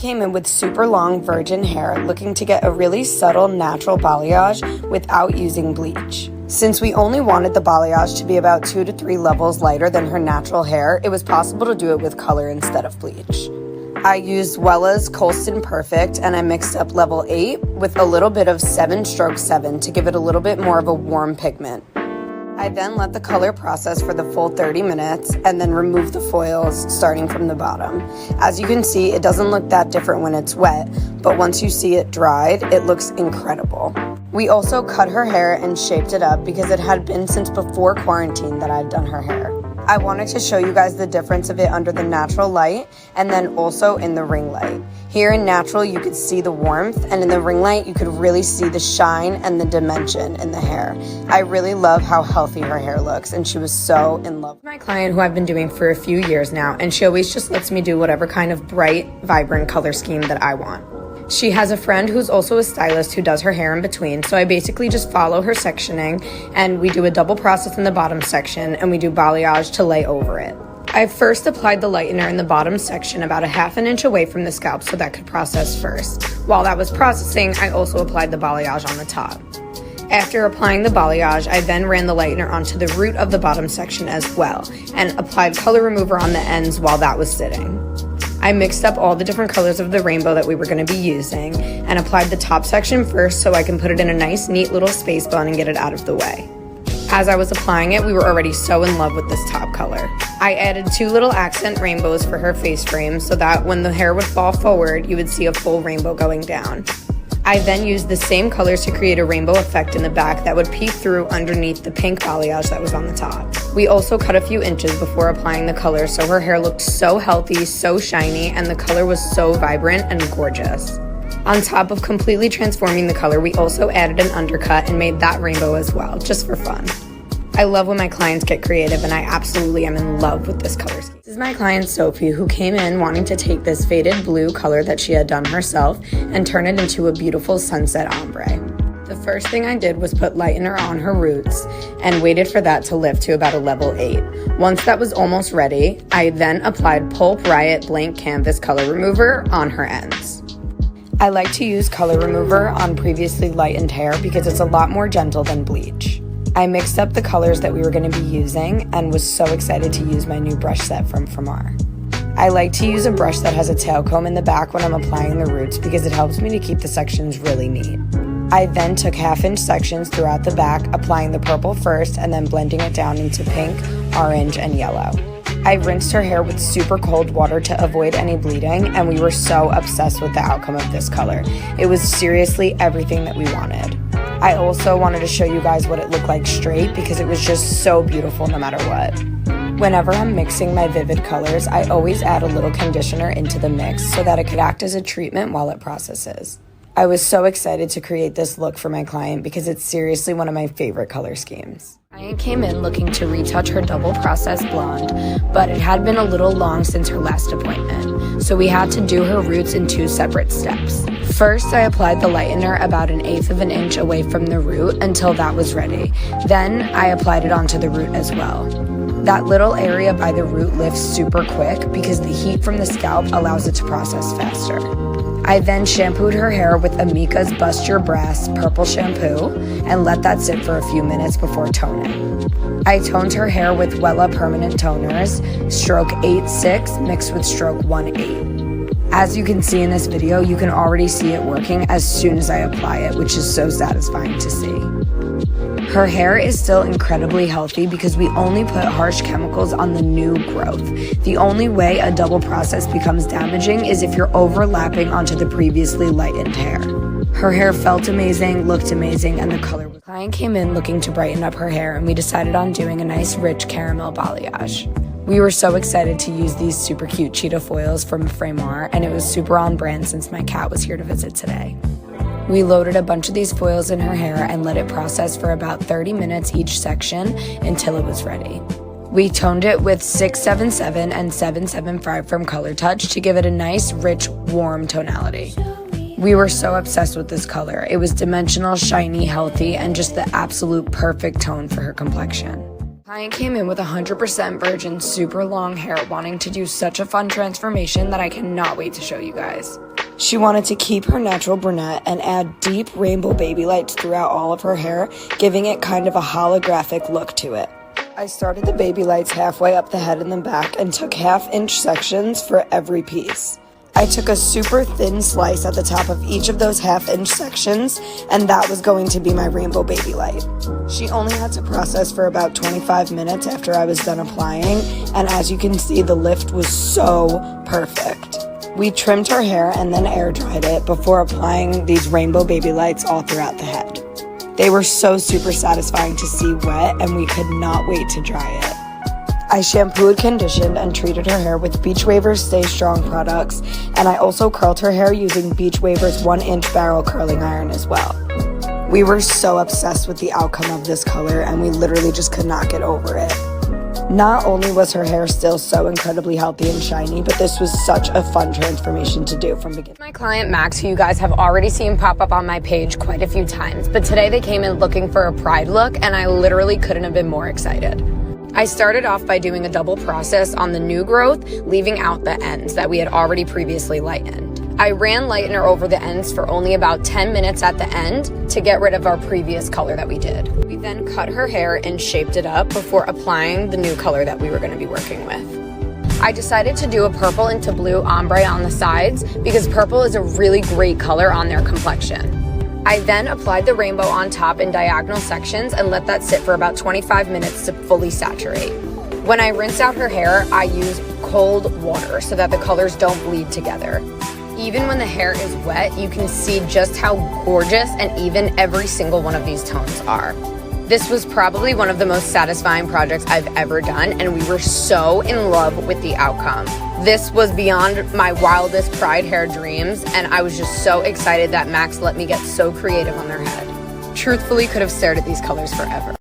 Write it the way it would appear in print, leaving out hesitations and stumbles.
Came in with super long virgin hair, looking to get a really subtle natural balayage without using bleach. Since we only wanted the balayage to be about 2 to 3 levels lighter than her natural hair, it was possible to do it with color instead of bleach. I used Wella's Colston Perfect, and I mixed up level 8 with a little bit of 7 stroke 7 to give it a little bit more of a warm pigment. I then let the color process for the full 30 minutes and then remove the foils starting from the bottom. As you can see, it doesn't look that different when it's wet, but once you see it dried, it looks incredible. We also cut her hair and shaped it up because it had been since before quarantine that I'd done her hair. I wanted to show you guys the difference of it under the natural light and then also in the ring light. Here in natural, you could see the warmth, and in the ring light, you could really see the shine and the dimension in the hair. I really love how healthy her hair looks, and she was so in love. My client, who I've been doing for a few years now, and she always just lets me do whatever kind of bright, vibrant color scheme that I want. She has a friend who's also a stylist who does her hair in between, so I basically just follow her sectioning, and we do a double process in the bottom section, and we do balayage to lay over it. I first applied the lightener in the bottom section about a ½ inch away from the scalp so that could process first. While that was processing, I also applied the balayage on the top. After applying the balayage, I then ran the lightener onto the root of the bottom section as well, and applied color remover on the ends while that was sitting. I mixed up all the different colors of the rainbow that we were going to be using, and applied the top section first so I can put it in a nice, neat little space bun and get it out of the way. As I was applying it, we were already so in love with this top color. I added 2 little accent rainbows for her face frame so that when the hair would fall forward, you would see a full rainbow going down. I then used the same colors to create a rainbow effect in the back that would peek through underneath the pink balayage that was on the top. We also cut a few inches before applying the color so her hair looked so healthy, so shiny, and the color was so vibrant and gorgeous. On top of completely transforming the color, we also added an undercut and made that rainbow as well, just for fun. I love when my clients get creative, and I absolutely am in love with this color scheme. This is my client Sophie, who came in wanting to take this faded blue color that she had done herself and turn it into a beautiful sunset ombre. The first thing I did was put lightener on her roots and waited for that to lift to about a level 8. Once that was almost ready, I then applied Pulp Riot Blank Canvas Color Remover on her ends. I like to use color remover on previously lightened hair because it's a lot more gentle than bleach. I mixed up the colors that we were going to be using and was so excited to use my new brush set from Framar. I like to use a brush that has a tail comb in the back when I'm applying the roots because it helps me to keep the sections really neat. I then took ½ inch sections throughout the back, applying the purple first and then blending it down into pink, orange, and yellow. I rinsed her hair with super cold water to avoid any bleeding, and we were so obsessed with the outcome of this color. It was seriously everything that we wanted. I also wanted to show you guys what it looked like straight because it was just so beautiful no matter what. Whenever I'm mixing my vivid colors, I always add a little conditioner into the mix so that it could act as a treatment while it processes. I was so excited to create this look for my client because it's seriously one of my favorite color schemes. I came in looking to retouch her double process blonde, but it had been a little long since her last appointment, so we had to do her roots in 2 separate steps. First, I applied the lightener about an 1/8 of an inch away from the root until that was ready. Then I applied it onto the root as well. That little area by the root lifts super quick because the heat from the scalp allows it to process faster. I then shampooed her hair with Amika's Bust Your Brass purple shampoo and let that sit for a few minutes before toning. I toned her hair with Wella permanent toners, stroke 8-6 mixed with stroke 1-8. As you can see in this video, you can already see it working as soon as I apply it, which is so satisfying to see. Her hair is still incredibly healthy because we only put harsh chemicals on the new growth. The only way a double process becomes damaging is if you're overlapping onto the previously lightened hair. Her hair felt amazing, looked amazing, and the color was... The client came in looking to brighten up her hair, and we decided on doing a nice rich caramel balayage. We were so excited to use these super cute cheetah foils from Framar, and it was super on brand since my cat was here to visit today. We loaded a bunch of these foils in her hair and let it process for about 30 minutes each section until it was ready. We toned it with 677 and 775 from Color Touch to give it a nice, rich, warm tonality. We were so obsessed with this color. It was dimensional, shiny, healthy, and just the absolute perfect tone for her complexion. Client came in with 100% virgin, super long hair, wanting to do such a fun transformation that I cannot wait to show you guys. She wanted to keep her natural brunette and add deep rainbow baby lights throughout all of her hair, giving it kind of a holographic look to it. I started the baby lights halfway up the head and the back and took 1/2-inch sections for every piece. I took a super thin slice at the top of each of those 1/2-inch sections, and that was going to be my rainbow baby light. She only had to process for about 25 minutes after I was done applying, and as you can see, the lift was so perfect. We trimmed her hair and then air dried it before applying these rainbow baby lights all throughout the head. They were so super satisfying to see wet, and we could not wait to dry it. I shampooed, conditioned, and treated her hair with Beach Waver's Stay Strong products, and I also curled her hair using Beach Waver's 1-inch barrel curling iron as well. We were so obsessed with the outcome of this color, and we literally just could not get over it. Not only was her hair still so incredibly healthy and shiny, but this was such a fun transformation to do from beginning. My client Max, who you guys have already seen pop up on my page quite a few times, but today they came in looking for a pride look, and I literally couldn't have been more excited. I started off by doing a double process on the new growth, leaving out the ends that we had already previously lightened. I ran lightener over the ends for only about 10 minutes at the end to get rid of our previous color that we did. We then cut her hair and shaped it up before applying the new color that we were going to be working with. I decided to do a purple into blue ombre on the sides because purple is a really great color on their complexion. I then applied the rainbow on top in diagonal sections and let that sit for about 25 minutes to fully saturate. When I rinse out her hair, I use cold water so that the colors don't bleed together. Even when the hair is wet, you can see just how gorgeous and even every single one of these tones are. This was probably one of the most satisfying projects I've ever done, and we were so in love with the outcome. This was beyond my wildest pride hair dreams, and I was just so excited that Max let me get so creative on their head. Truthfully, could have stared at these colors forever.